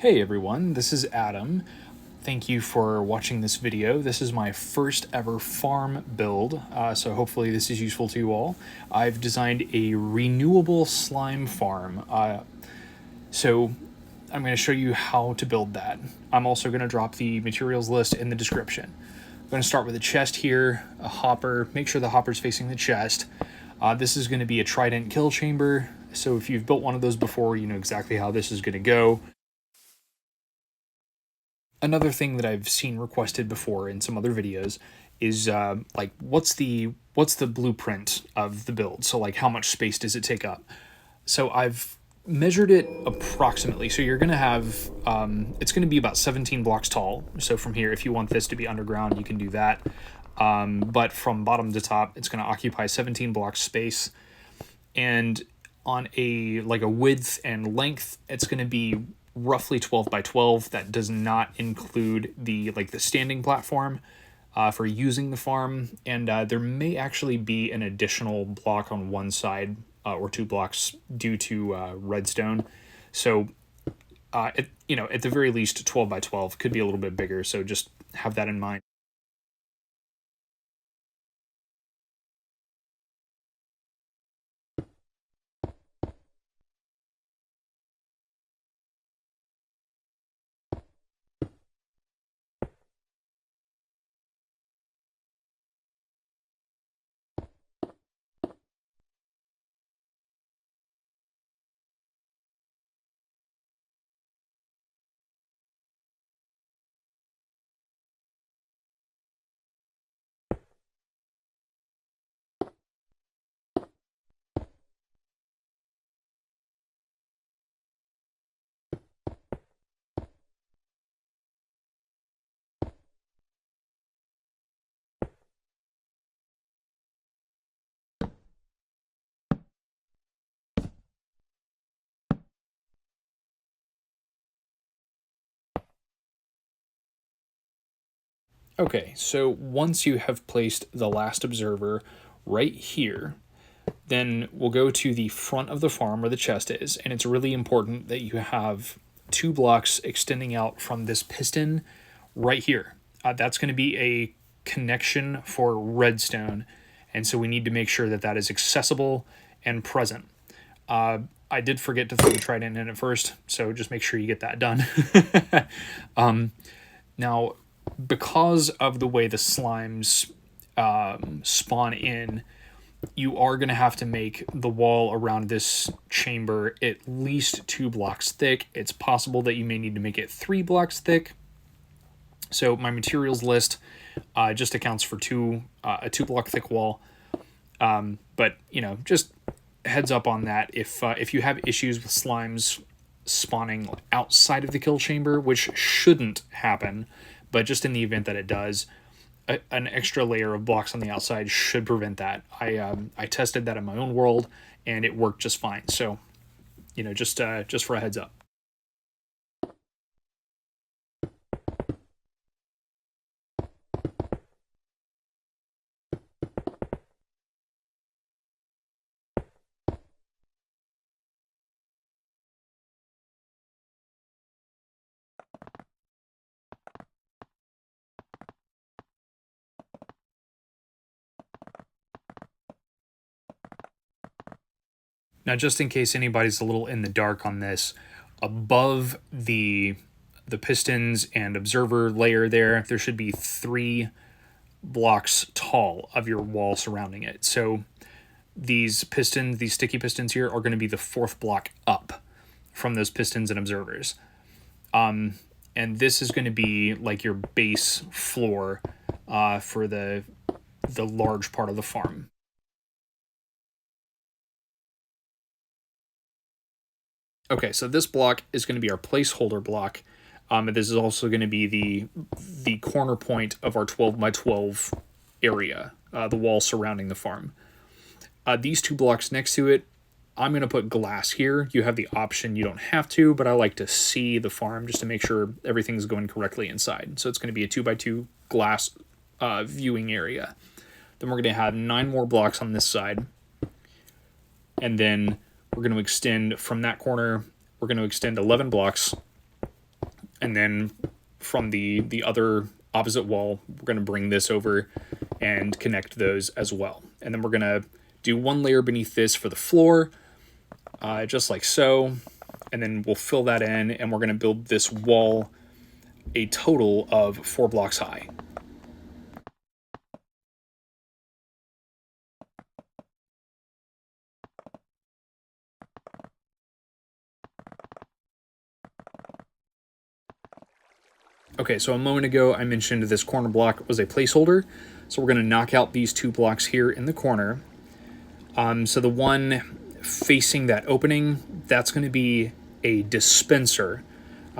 Hey everyone, this is Adam. Thank you for watching this video. This is my first ever farm build, so hopefully this is useful to you all. I've designed a renewable slime farm, so I'm going to show you how to build that. I'm also going to drop the materials list in the description. I'm going to start with a chest here, a hopper, make sure the hopper's facing the chest. This is going to be a Trident kill chamber, so if you've built one of those before, you know exactly how this is going to go. Another thing that I've seen requested before in some other videos is like what's the blueprint of the build? So like how much space does it take up? So I've measured it approximately. So you're gonna have it's gonna be about 17 blocks tall. So from here, if you want this to be underground, you can do that. But from bottom to top, it's gonna occupy 17 blocks space, and on a width and length, it's gonna be roughly 12 by 12. That does not include the standing platform for using the farm, and there may actually be an additional block on one side or 2 blocks due to redstone. So at the very least 12 by 12, could be a little bit bigger, so just have that in mind. Okay, so once you have placed the last observer right here, then we'll go to the front of the farm where the chest is, and it's really important that you have 2 blocks extending out from this piston right here. That's going to be a connection for redstone, and so we need to make sure that that is accessible and present. I did forget to throw the Trident in at first, so just make sure you get that done. Now, because of the way the slimes spawn in, you are going to have to make the wall around this chamber at least 2 blocks thick. It's possible that you may need to make it 3 blocks thick. So my materials list just accounts for a 2 block thick wall. But just heads up on that. If you have issues with slimes spawning outside of the kill chamber, which shouldn't happen, but just in the event that it does, an extra layer of blocks on the outside should prevent that. I tested that in my own world, and it worked just fine. So, just for a heads up. Now, just in case anybody's a little in the dark on this, above the pistons and observer layer there should be 3 blocks tall of your wall surrounding it. So these sticky pistons here are going to be the 4th block up from those pistons and observers. And this is going to be like your base floor for the large part of the farm. Okay, so this block is going to be our placeholder block. And this is also going to be the corner point of our 12 by 12 area, the wall surrounding the farm. These 2 blocks next to it, I'm going to put glass here. You have the option, you don't have to, but I like to see the farm just to make sure everything's going correctly inside. So it's going to be a 2 by 2 glass viewing area. Then we're going to have 9 more blocks on this side. And then we're going to extend from that corner, we're going to extend 11 blocks And then from the other opposite wall, we're going to bring this over and connect those as well. And then we're going to do one layer beneath this for the floor, just like so. And then we'll fill that in, and we're going to build this wall a total of 4 blocks high. Okay, so a moment ago I mentioned this corner block was a placeholder, so we're going to knock out these 2 blocks here in the corner. So the one facing that opening, that's going to be a dispenser.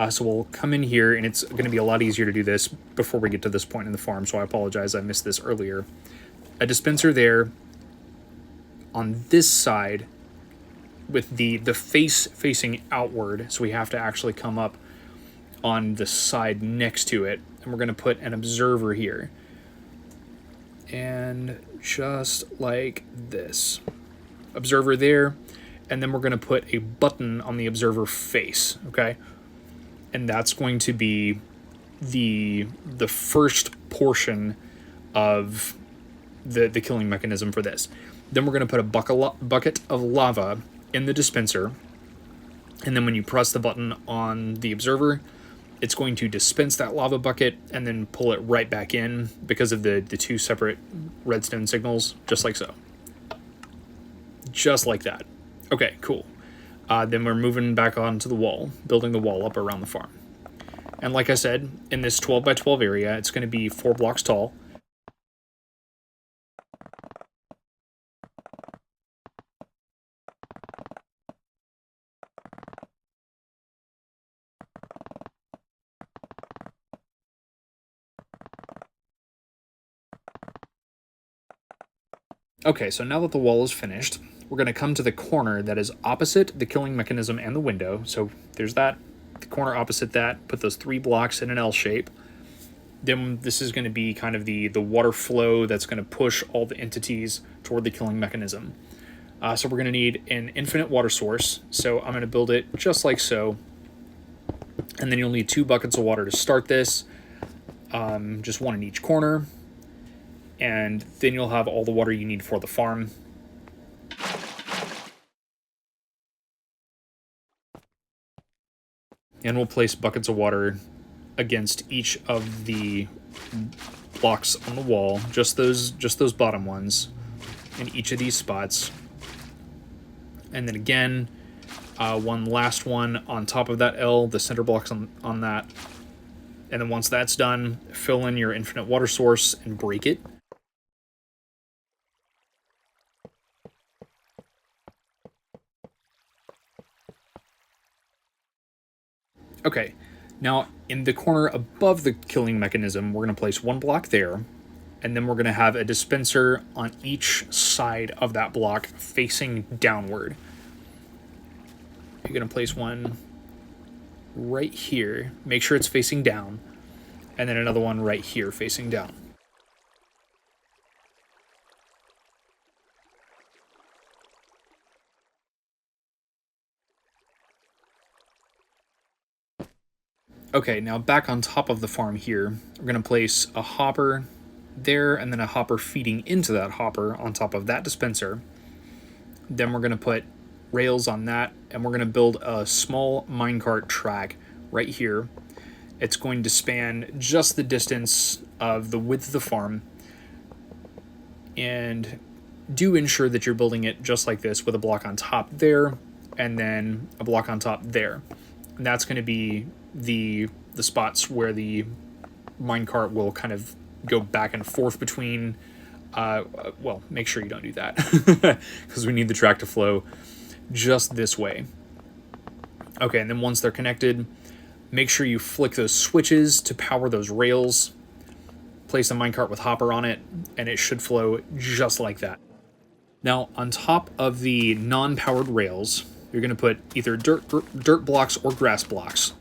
So we'll come in here, and it's going to be a lot easier to do this before we get to this point in the farm, so I apologize I missed this earlier. A dispenser there on this side with the face facing outward, so we have to actually come up on the side next to it, and we're going to put an observer here. And just like this. Observer there, and then we're going to put a button on the observer face, okay? And that's going to be the first portion of the killing mechanism for this. Then we're going to put a bucket of lava in the dispenser, and then when you press the button on the observer, it's going to dispense that lava bucket and then pull it right back in because of the 2 separate redstone signals, just like so. Just like that. Okay, cool. Then we're moving back onto the wall, building the wall up around the farm. And like I said, in this 12 by 12 area, it's going to be 4 blocks tall. Okay, so now that the wall is finished, we're going to come to the corner that is opposite the killing mechanism and the window. So there's that, the corner opposite that, put those 3 blocks in an L shape. Then this is going to be kind of the water flow that's going to push all the entities toward the killing mechanism. So we're going to need an infinite water source. So I'm going to build it just like so. And then you'll need 2 buckets of water to start this, just 1 in each corner. And then you'll have all the water you need for the farm. And we'll place buckets of water against each of the blocks on the wall, just those bottom ones, in each of these spots. And then again, one last one on top of that L, the center blocks on that. And then once that's done, fill in your infinite water source and break it. Okay, now in the corner above the killing mechanism, we're going to place 1 block there, and then we're going to have a dispenser on each side of that block facing downward. You're going to place one right here, make sure it's facing down, and then another one right here facing down. Okay, now back on top of the farm here, we're going to place a hopper there, and then a hopper feeding into that hopper on top of that dispenser. Then we're going to put rails on that, and we're going to build a small minecart track right here. It's going to span just the distance of the width of the farm. And do ensure that you're building it just like this, with a block on top there, and then a block on top there. And that's going to be the spots where the minecart will kind of go back and forth between. Well, make sure you don't do that, because we need the track to flow just this way. Okay, and then once they're connected, make sure you flick those switches to power those rails. Place a minecart with hopper on it, and it should flow just like that. Now, on top of the non-powered rails, you're going to put either dirt blocks or grass blocks.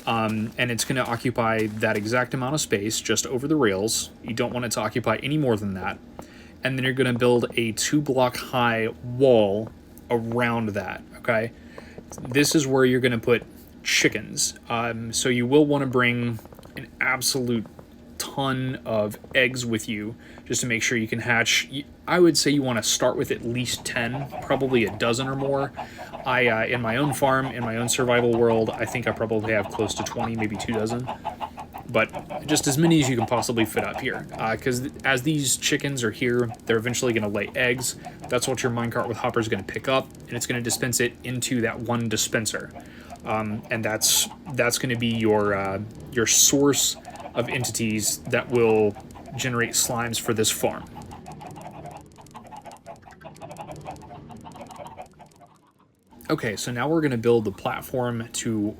And it's going to occupy that exact amount of space just over the rails. You don't want it to occupy any more than that. And then you're going to build a 2-block high wall around that, okay? This is where you're going to put chickens. So you will want to bring an absolute ton of eggs with you just to make sure you can hatch. I would say you want to start with at least 10, probably a dozen or more. In my own farm, in my own survival world, I think I probably have close to 20, maybe 2 dozen. But just as many as you can possibly fit up here. Because as these chickens are here, they're eventually going to lay eggs. That's what your minecart with hopper is going to pick up, and it's going to dispense it into that one dispenser. And that's going to be your source of entities that will generate slimes for this farm. Okay, so now we're going to build the platform to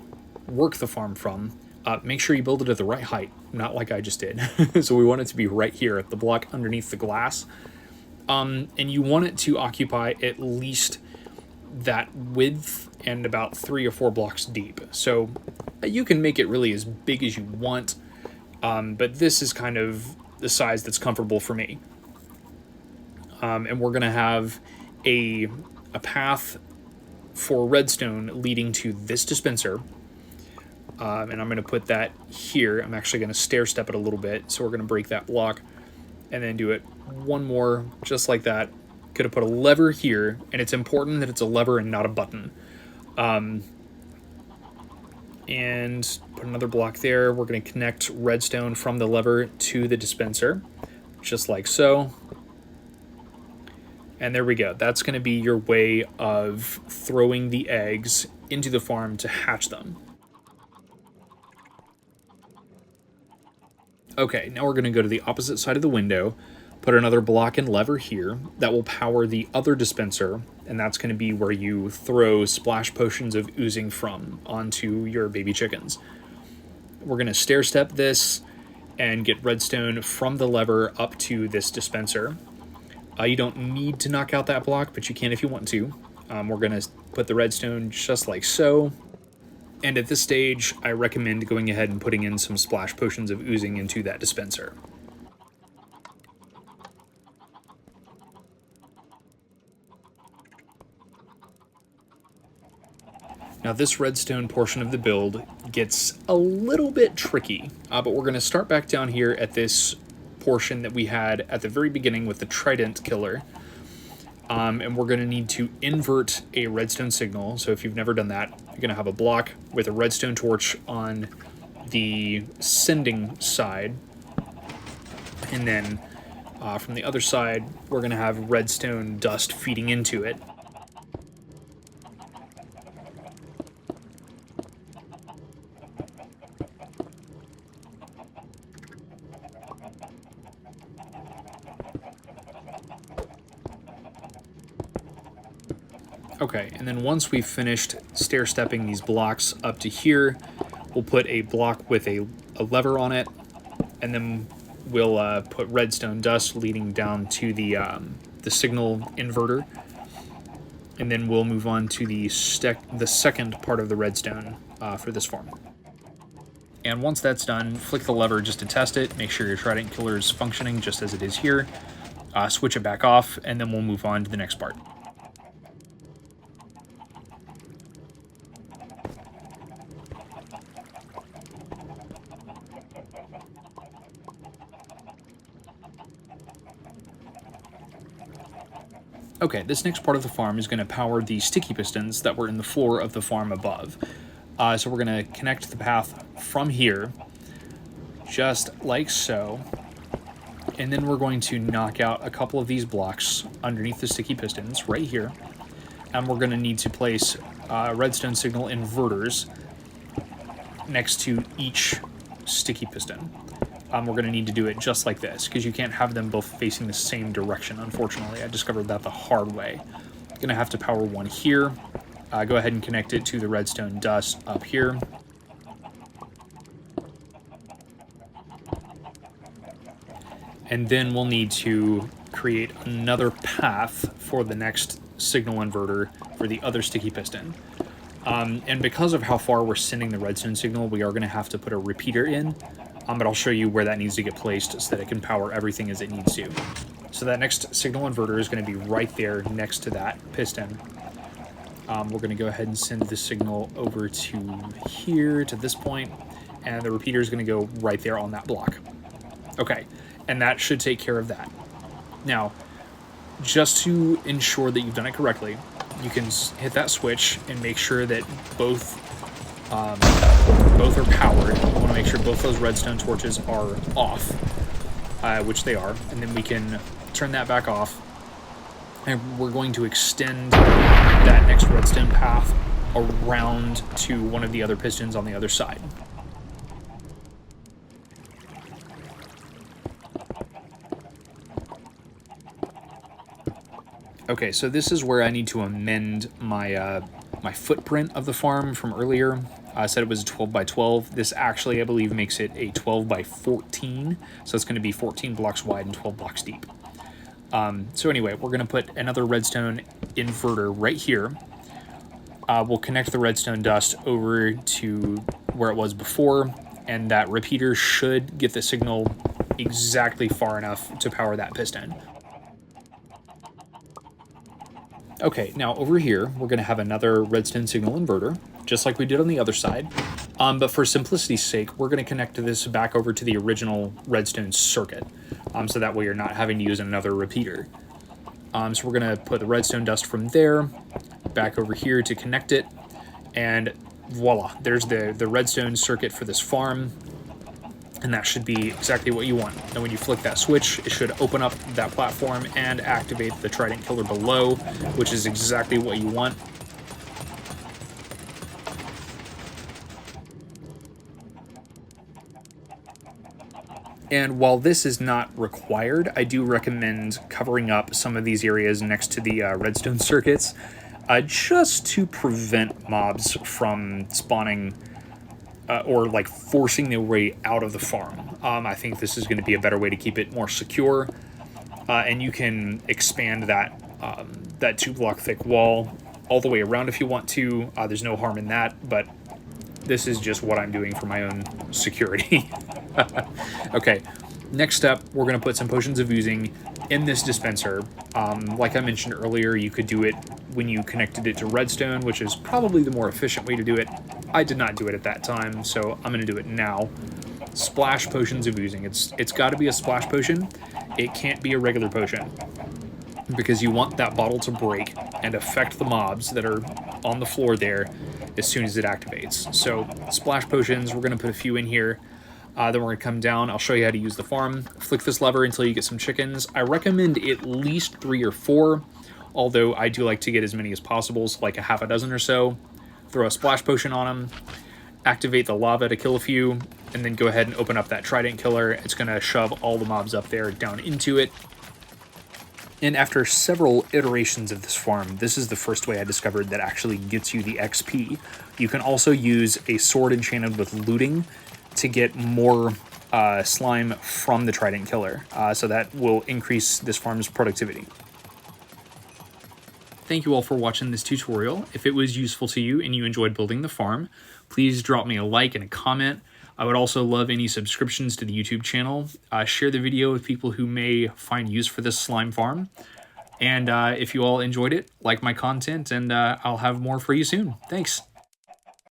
work the farm from. Make sure you build it at the right height, not like I just did. So we want it to be right here at the block underneath the glass. And you want it to occupy at least that width and about 3 or 4 blocks deep. So you can make it really as big as you want, but this is kind of the size that's comfortable for me. And we're going to have a path for redstone leading to this dispenser. And I'm going to put that here. I'm actually going to stair step it a little bit. So we're going to break that block and then do it one more just like that. Going to put a lever here, and it's important that it's a lever and not a button. And put another block there. We're going to connect redstone from the lever to the dispenser, just like so. And there we go. That's going to be your way of throwing the eggs into the farm to hatch them. Okay, now we're going to go to the opposite side of the window, put another block and lever here that will power the other dispenser, and that's going to be where you throw splash potions of oozing from onto your baby chickens. We're going to stair step this and get redstone from the lever up to this dispenser. You don't need to knock out that block, but you can if you want to. We're going to put the redstone just like so. And at this stage, I recommend going ahead and putting in some splash potions of oozing into that dispenser. Now this redstone portion of the build gets a little bit tricky, but we're going to start back down here at this portion that we had at the very beginning with the Trident killer. And we're going to need to invert a redstone signal. So if you've never done that, you're going to have a block with a redstone torch on the sending side. And then from the other side, we're going to have redstone dust feeding into it. Okay, and then once we've finished stair-stepping these blocks up to here, we'll put a block with a lever on it, and then we'll put redstone dust leading down to the signal inverter, and then we'll move on to the second part of the redstone for this farm. And once that's done, flick the lever just to test it, make sure your Trident killer is functioning just as it is here, switch it back off, and then we'll move on to the next part. Okay, this next part of the farm is going to power the sticky pistons that were in the floor of the farm above. So we're going to connect the path from here, just like so. And then we're going to knock out a couple of these blocks underneath the sticky pistons right here. And we're going to need to place redstone signal inverters next to each sticky piston. We're going to need to do it just like this, because you can't have them both facing the same direction, unfortunately. I discovered that the hard way. Going to have to power one here. Go ahead and connect it to the redstone dust up here. And then we'll need to create another path for the next signal inverter for the other sticky piston. And because of how far we're sending the redstone signal, we are going to have to put a repeater in. But I'll show you where that needs to get placed so that it can power everything as it needs to. So that next signal inverter is going to be right there next to that piston. We're going to go ahead and send the signal over to here, to this point, and the repeater is going to go right there on that block. Okay, and that should take care of that. Now, just to ensure that you've done it correctly, you can hit that switch and make sure that both are powered. You want to make sure both those redstone torches are off, which they are, and then we can turn that back off, and we're going to extend that next redstone path around to one of the other pistons on the other side. Okay, so this is where I need to amend my my footprint of the farm from earlier. I said it was a 12 by 12. This actually, I believe, makes it a 12 by 14. So it's going to be 14 blocks wide and 12 blocks deep. So anyway, we're going to put another redstone inverter right here. We'll connect the redstone dust over to where it was before, and that repeater should get the signal exactly far enough to power that piston. Okay, now over here, we're going to have another redstone signal inverter, just like we did on the other side. But for simplicity's sake, we're going to connect this back over to the original redstone circuit, so that way you're not having to use another repeater. So we're going to put the redstone dust from there back over here to connect it, and voila, there's the redstone circuit for this farm. And that should be exactly what you want. And when you flick that switch, it should open up that platform and activate the Trident killer below, which is exactly what you want. And while this is not required, I do recommend covering up some of these areas next to the redstone circuits, just to prevent mobs from spawning or like forcing their way out of the farm. I think this is going to be a better way to keep it more secure, and you can expand that that 2-block thick wall all the way around if you want to. There's no harm in that, but this is just what I'm doing for my own security. Okay, next up, we're going to put some potions of oozing in this dispenser. Like I mentioned earlier, you could do it when you connected it to redstone, which is probably the more efficient way to do it. I did not do it at that time, so I'm going to do it now. Splash potions of oozing. It's got to be a splash potion. It can't be a regular potion, because you want that bottle to break and affect the mobs that are on the floor there as soon as it activates. So splash potions, we're going to put a few in here. Then we're going to come down. I'll show you how to use the farm. Flick this lever until you get some chickens. I recommend at least 3 or 4, although I do like to get as many as possible, so like a half a dozen or so. Throw a splash potion on them, activate the lava to kill a few, and then go ahead and open up that Trident killer. It's going to shove all the mobs up there down into it. And after several iterations of this farm, this is the first way I discovered that actually gets you the XP. You can also use a sword enchanted with looting to get more slime from the Trident killer, so that will increase this farm's productivity. Thank you all for watching this tutorial. If it was useful to you and you enjoyed building the farm, please drop me a like and a comment. I would also love any subscriptions to the YouTube channel. Share the video with people who may find use for this slime farm. And if you all enjoyed it, like my content, and I'll have more for you soon. Thanks.